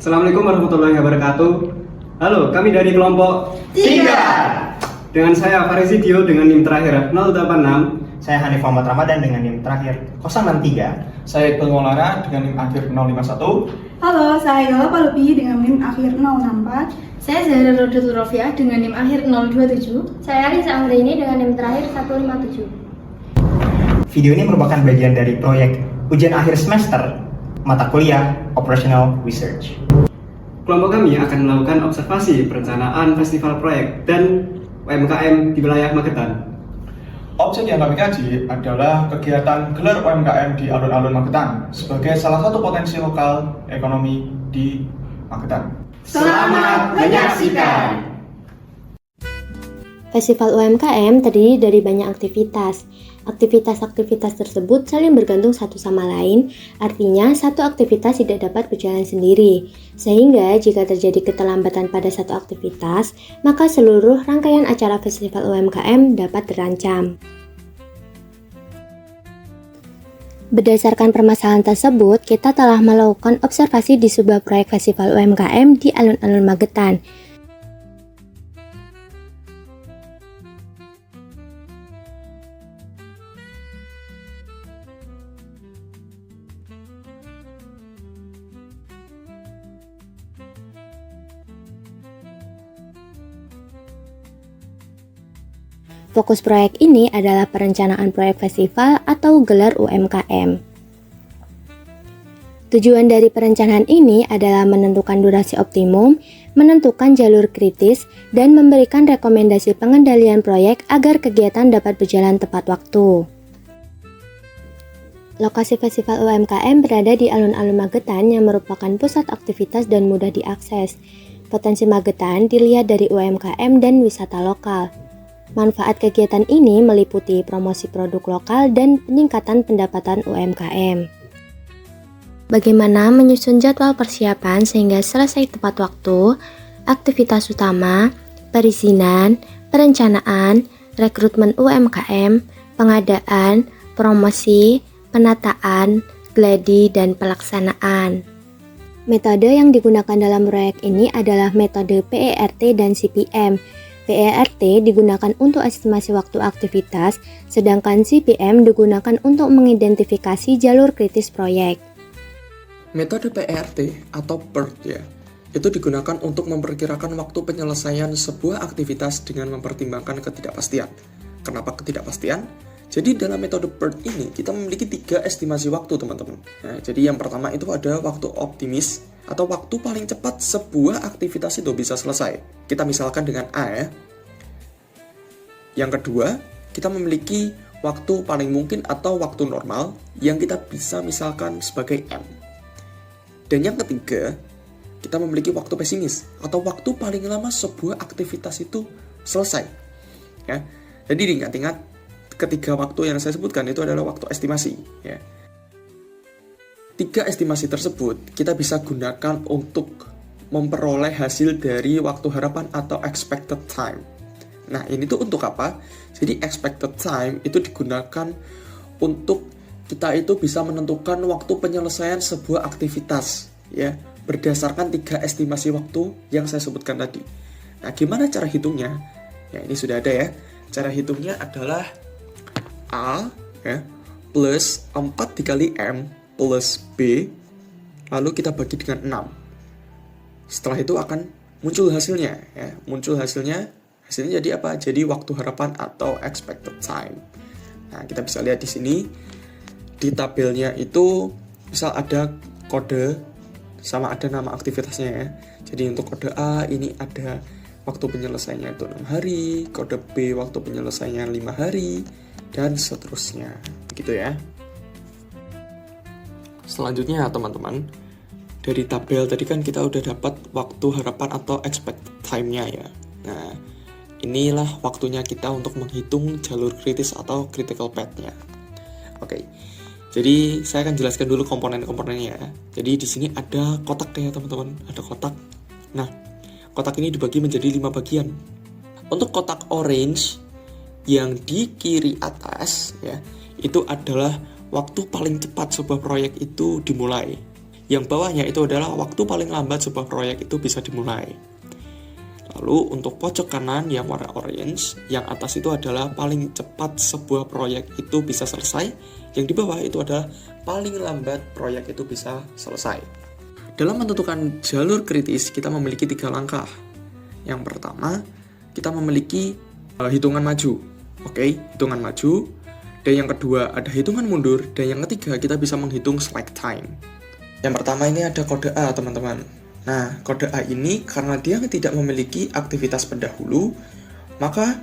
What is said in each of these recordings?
Assalamualaikum warahmatullahi wabarakatuh. Halo, kami dari kelompok 3. Dengan saya Farizidio dengan NIM terakhir 086. Saya Hanif Muhammad Ramadan dengan NIM terakhir 063. Saya Iqbal Maulana dengan NIM akhir 051. Halo, saya Yola Palupi dengan NIM akhir 064. Saya Zahra Rodatul Rofiah dengan NIM akhir 027. Saya Risa Anggraini dengan NIM terakhir 157. Video ini merupakan bagian dari proyek ujian akhir semester mata kuliah Operational Research. Kelompok kami akan melakukan observasi perencanaan festival proyek dan UMKM di wilayah Magetan. Objek yang kami kaji adalah kegiatan gelar UMKM di alun-alun Magetan sebagai salah satu potensi lokal ekonomi di Magetan. Selamat menyaksikan. Festival UMKM terdiri dari banyak aktivitas. Aktivitas-aktivitas tersebut saling bergantung satu sama lain, artinya satu aktivitas tidak dapat berjalan sendiri. Sehingga jika terjadi keterlambatan pada satu aktivitas, maka seluruh rangkaian acara Festival UMKM dapat terancam. Berdasarkan permasalahan tersebut, kita telah melakukan observasi di sebuah proyek Festival UMKM di alun-alun Magetan. Fokus proyek ini adalah perencanaan proyek festival atau gelar UMKM. Tujuan dari perencanaan ini adalah menentukan durasi optimum, menentukan jalur kritis, dan memberikan rekomendasi pengendalian proyek agar kegiatan dapat berjalan tepat waktu. Lokasi festival UMKM berada di alun-alun Magetan yang merupakan pusat aktivitas dan mudah diakses. Potensi Magetan dilihat dari UMKM dan wisata lokal. Manfaat kegiatan ini meliputi promosi produk lokal dan peningkatan pendapatan UMKM. Bagaimana menyusun jadwal persiapan sehingga selesai tepat waktu, aktivitas utama, perizinan, perencanaan, rekrutmen UMKM, pengadaan, promosi, penataan, gladi, dan pelaksanaan. Metode yang digunakan dalam proyek ini adalah metode PERT dan CPM. PERT digunakan untuk estimasi waktu aktivitas, sedangkan CPM digunakan untuk mengidentifikasi jalur kritis proyek. Metode PERT atau PERT ya, itu digunakan untuk memperkirakan waktu penyelesaian sebuah aktivitas dengan mempertimbangkan ketidakpastian. Kenapa ketidakpastian? Jadi dalam metode PERT ini kita memiliki 3 estimasi waktu teman-teman. Nah, jadi yang pertama itu ada waktu optimis atau waktu paling cepat sebuah aktivitas itu bisa selesai. Kita misalkan dengan A ya. Yang kedua, kita memiliki waktu paling mungkin atau waktu normal yang kita bisa misalkan sebagai M. Dan yang ketiga, kita memiliki waktu pesimis atau waktu paling lama sebuah aktivitas itu selesai. Ya. Jadi diingat-ingat ketiga waktu yang saya sebutkan itu adalah waktu estimasi ya. 3 estimasi tersebut kita bisa gunakan untuk memperoleh hasil dari waktu harapan atau expected time. Nah, ini tuh untuk apa? Jadi expected time itu digunakan untuk kita itu bisa menentukan waktu penyelesaian sebuah aktivitas ya, berdasarkan 3 estimasi waktu yang saya sebutkan tadi. Nah, gimana cara hitungnya? Ya, ini sudah ada ya. Cara hitungnya adalah A ya, plus 4 dikali M plus B, lalu kita bagi dengan 6. Setelah itu akan muncul hasilnya ya. Hasilnya jadi apa? Jadi waktu harapan atau expected time. Nah, kita bisa lihat di sini di tabelnya itu misal ada kode sama ada nama aktivitasnya ya. Jadi untuk kode A ini ada waktu penyelesaiannya itu 6 hari, kode B waktu penyelesaiannya 5 hari, dan seterusnya. Begitu ya. Selanjutnya teman-teman, dari tabel tadi kan kita udah dapat waktu harapan atau expected time-nya ya. Nah, inilah waktunya kita untuk menghitung jalur kritis atau critical path-nya. Oke. Jadi saya akan jelaskan dulu komponen-komponennya ya. Jadi di sini ada kotak ya teman-teman, ada kotak. Nah, kotak ini dibagi menjadi 5 bagian. Untuk kotak orange yang di kiri atas ya, itu adalah waktu paling cepat sebuah proyek itu dimulai. Yang bawahnya itu adalah waktu paling lambat sebuah proyek itu bisa dimulai. Lalu untuk pojok kanan yang warna orange, yang atas itu adalah paling cepat sebuah proyek itu bisa selesai. Yang di bawah itu adalah paling lambat proyek itu bisa selesai. Dalam menentukan jalur kritis, kita memiliki 3 langkah. Yang pertama, kita memiliki hitungan maju. Oke, hitungan maju. Dan yang kedua ada hitungan mundur. Dan yang ketiga kita bisa menghitung slack time. Yang pertama ini ada kode A, teman-teman. Nah, kode A ini karena dia tidak memiliki aktivitas pendahulu, maka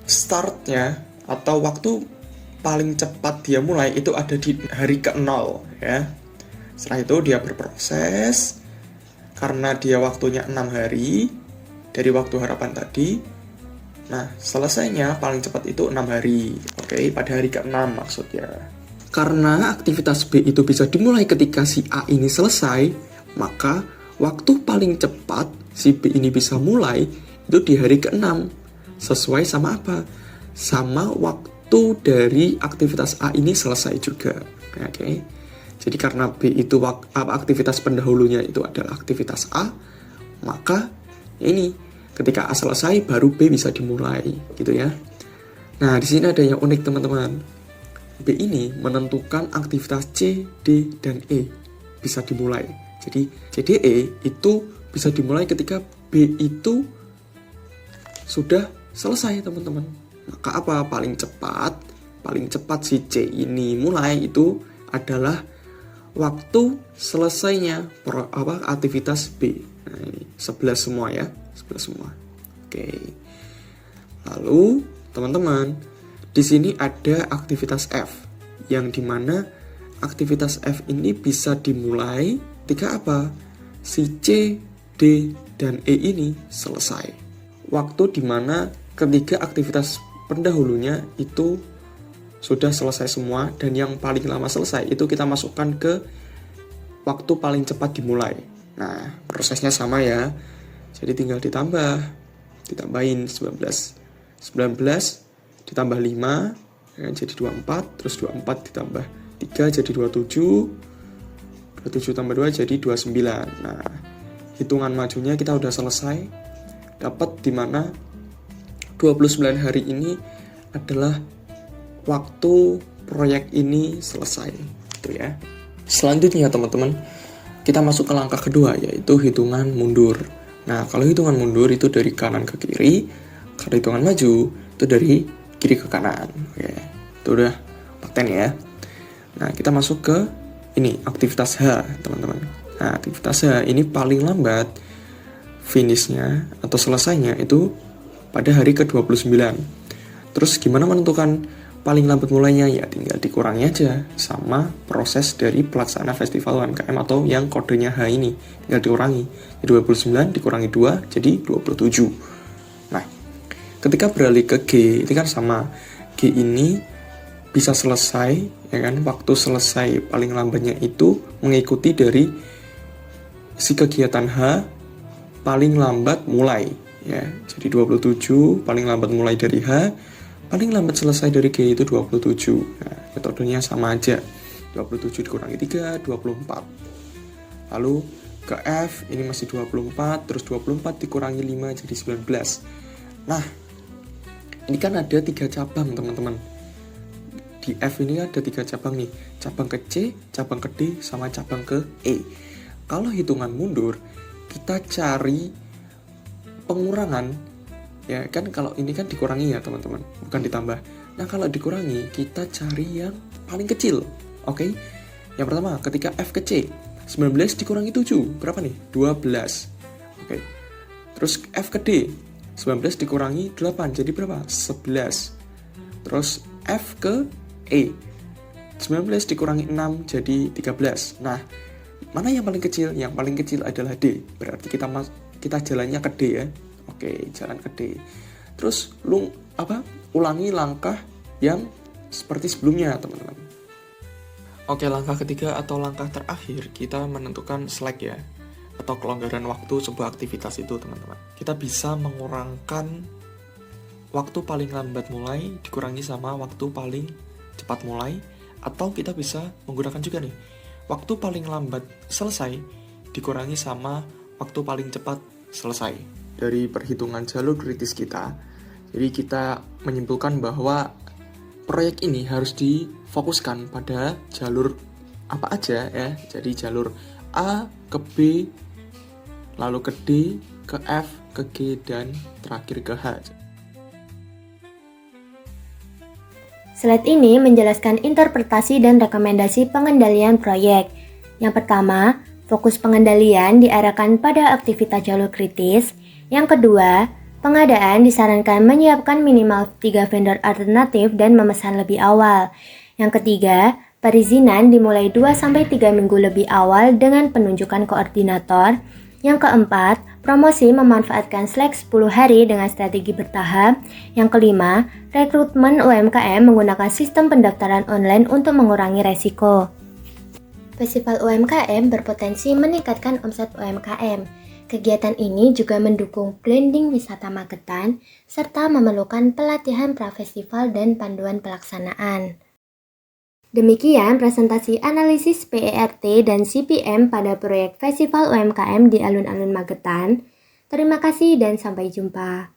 startnya atau waktu paling cepat dia mulai itu ada di hari ke-0 ya. Setelah itu dia berproses karena dia waktunya 6 hari dari waktu harapan tadi. Nah, selesainya paling cepat itu 6 hari. Oke, pada hari ke-6 maksudnya. Karena aktivitas B itu bisa dimulai ketika si A ini selesai, maka waktu paling cepat si B ini bisa mulai itu di hari ke-6. Sesuai sama apa? Sama waktu dari aktivitas A ini selesai juga. Oke. Jadi karena B itu aktivitas pendahulunya itu adalah aktivitas A, maka ini ketika A selesai baru B bisa dimulai, gitu ya. Nah, di sini ada yang unik, teman-teman. B ini menentukan aktivitas C, D, dan E bisa dimulai. Jadi CDE itu bisa dimulai ketika B itu sudah selesai, teman-teman. Maka apa? Paling cepat si C ini mulai itu adalah waktu selesainya aktivitas B. Nah, ini 11 semua ya. 11 semua. Oke. Lalu, teman-teman, di sini ada aktivitas F, yang dimana aktivitas F ini bisa dimulai ketika apa? Si C, D, dan E ini selesai. Waktu dimana ketiga aktivitas pendahulunya itu sudah selesai semua, dan yang paling lama selesai itu kita masukkan ke waktu paling cepat dimulai. Nah, prosesnya sama ya. Jadi tinggal ditambahin 19 ditambah 5 ya, jadi 24, terus 24 ditambah 3 jadi 27 tambah 2 jadi 29. Nah, hitungan majunya kita udah selesai, dapat dimana 29 hari ini adalah waktu proyek ini selesai, gitu ya. Selanjutnya, teman-teman, kita masuk ke langkah kedua, yaitu hitungan mundur. Nah, kalau hitungan mundur itu dari kanan ke kiri, kalau hitungan maju itu dari kiri ke kanan. Oke, itu udah paten ya. Nah, kita masuk ke ini, aktivitas H, teman-teman. Nah, aktivitas H ini paling lambat finishnya atau selesainya itu pada hari ke-29. Terus gimana menentukan paling lambat mulainya? Ya tinggal dikurangi aja sama proses dari pelaksana festival UMKM atau yang kodenya H ini. Tinggal dikurangi. Jadi 29 dikurangi 2 jadi 27. Nah, ketika beralih ke G, ini kan sama. G ini bisa selesai, ya kan? Waktu selesai paling lambatnya itu mengikuti dari si kegiatan H paling lambat mulai, ya. Jadi 27 paling lambat mulai dari H, paling lambat selesai dari G itu 27. Nah, metodenya sama aja. 27 dikurangi 3, 24. Lalu ke F, ini masih 24, terus 24 dikurangi 5 jadi 19. Nah, ini kan ada 3 cabang, teman-teman. Di F ini ada 3 cabang nih. Cabang ke C, cabang ke D, sama cabang ke E. Kalau hitungan mundur, kita cari pengurangan. Ya kan, kalau ini kan dikurangi ya, teman-teman, bukan ditambah. Nah, kalau dikurangi, kita cari yang paling kecil. Oke? Yang pertama, ketika F ke C, 19 dikurangi 7, berapa nih? 12. Oke. Terus F ke D, 19 dikurangi 8, jadi berapa? 11. Terus F ke E, 19 dikurangi 6, jadi 13. Nah, mana yang paling kecil? Yang paling kecil adalah D. Berarti kita jalannya ke D ya. Oke, jalan ke D. Terus ulangi langkah yang seperti sebelumnya, teman-teman. Oke, langkah ketiga atau langkah terakhir kita menentukan slack ya, atau kelonggaran waktu sebuah aktivitas itu, teman-teman. Kita bisa mengurangkan waktu paling lambat mulai dikurangi sama waktu paling cepat mulai, atau kita bisa menggunakan juga nih waktu paling lambat selesai dikurangi sama waktu paling cepat selesai. Dari perhitungan jalur kritis kita, jadi kita menyimpulkan bahwa proyek ini harus difokuskan pada jalur apa aja ya. Jadi jalur A ke B, lalu ke D, ke F, ke G, dan terakhir ke H. Slide ini menjelaskan interpretasi dan rekomendasi pengendalian proyek. Yang pertama, fokus pengendalian diarahkan pada aktivitas jalur kritis. Yang kedua, pengadaan disarankan menyiapkan minimal 3 vendor alternatif dan memesan lebih awal. Yang ketiga, perizinan dimulai 2-3 minggu lebih awal dengan penunjukan koordinator. Yang keempat, promosi memanfaatkan Slack 10 hari dengan strategi bertahap. Yang kelima, rekrutmen UMKM menggunakan sistem pendaftaran online untuk mengurangi resiko. Festival UMKM berpotensi meningkatkan omset UMKM. Kegiatan ini juga mendukung branding wisata Magetan, serta memerlukan pelatihan pra-festival dan panduan pelaksanaan. Demikian presentasi analisis PERT dan CPM pada proyek Festival UMKM di Alun-Alun Magetan. Terima kasih dan sampai jumpa.